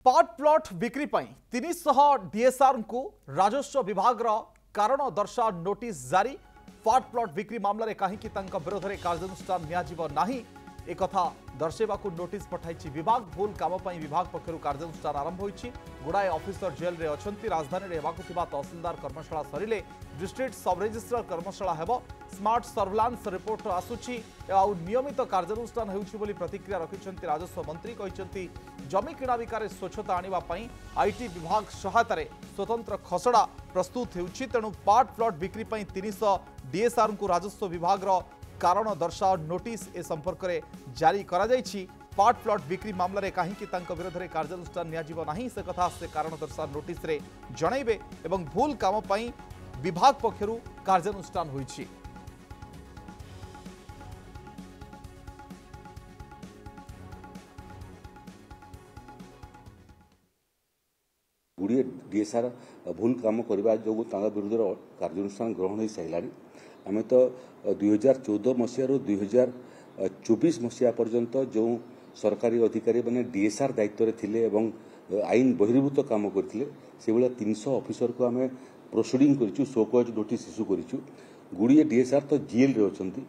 Part plot बिक्री पई 300 DSR को राजस्व विभाग कारण दर्शा नोटिस जारी। पार्ट प्लॉट बिक्री मामला रे कहीं विरोध में कार्यानुष्ठान नियाजिब नाही एक कथा दर्शेवा नोटिस पठाई विभाग। भूल काम पर विभाग पक्षर कार्यानुष्ठान आरंभ होईछि। गुड़ाए ऑफिसर जेल रे अछंती। राजधानी रे हेबाकु थिबा तहसीलदार कर्मशाला सरिले डिस्ट्रिक्ट सब रजिस्ट्रार कर्मशाला हेबो। स्मार्ट सर्विलांस रिपोर्ट आसुछि और नियमित कार्यानुष्ठान हेउछि बोली प्रतिक्रिया रखिछंती राजस्व मंत्री। कहिछंती जमी किणा बिकारे स्वच्छता आनिबा पई आईटी विभाग सहायता रे स्वतंत्र खसड़ा प्रस्तुत हेउछि। तेणु पार्ट प्लॉट बिक्री पई 300 डीएसआर को राजस्व विभाग कारण दर्शाओ नोटिस ए संपर्क में जारी करा जायछि। पार्ट प्लॉट बिक्री मामला रे कहीं विरोध में कार्यानुष्ठान नियाजिब नाही से कथा से कारण दर्शा नोटिस रे जणैबे एवं भूल काम पई विभाग पक्षरु कार्यानुष्ठान होईछि। गुड़िए डीएसआर भूल काम करने जो विरुद्ध कार्यानुष्ठान ग्रहण हो सारे आम तो 2014 मसीह 2024 मसीहा पर्यंत जो सरकारी अधिकारी मैंने डीएसआर दायित्व थिले एवं आईन बहिर्भूत काम करते से भाया 300 ऑफिसर को आम प्रोसीडिंग करूँ शोकज नोटिस इश्यू करूँ। गुड़िए डीएसआर तो जेल रे अछंती।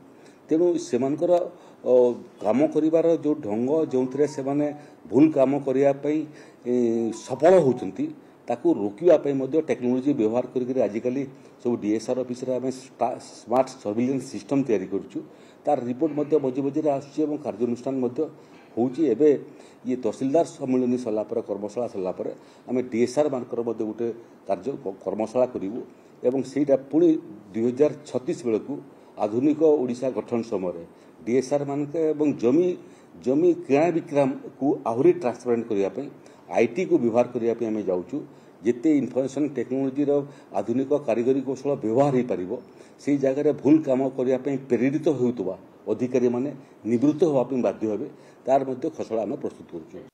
तेणु से काम करिवार जो ढंग जो से भूल काम करने सफल होती ताकू रोकवा टेक्नोलोजी व्यवहार करके आजिकल सब डीएसआर ऑफिस आम स्मार्ट सर्विलेंस सिस्टम तैयारी करूँ। तार रिपोर्ट मझे मझे आसूँ कार्यानुष्ठान होउची। एबे ये तहसीलदार सम्मिलन सरलापर कर्मशाला सरलापर आम डीएसआर मानकर गोटे कार्य कर्मशाला करूँ एवं सेटा पुणी 2036 बेलू आधुनिक ओडिशा गठन समय डीएसआर मान जमी किणा बिक्रा को आहरी ट्रांसपेरेंट करने आईटी को व्यवहार करने आम जाऊँ। जिते इनफर्मेशन टेक्नोलोजी आधुनिक कारीगरी कौशल व्यवहार हो पार से जगह भूल काम करने प्रेरित होता अधिकारी माने निवृत्त होगा बाध्य हे तार खसड़ा आम प्रस्तुत करूँ।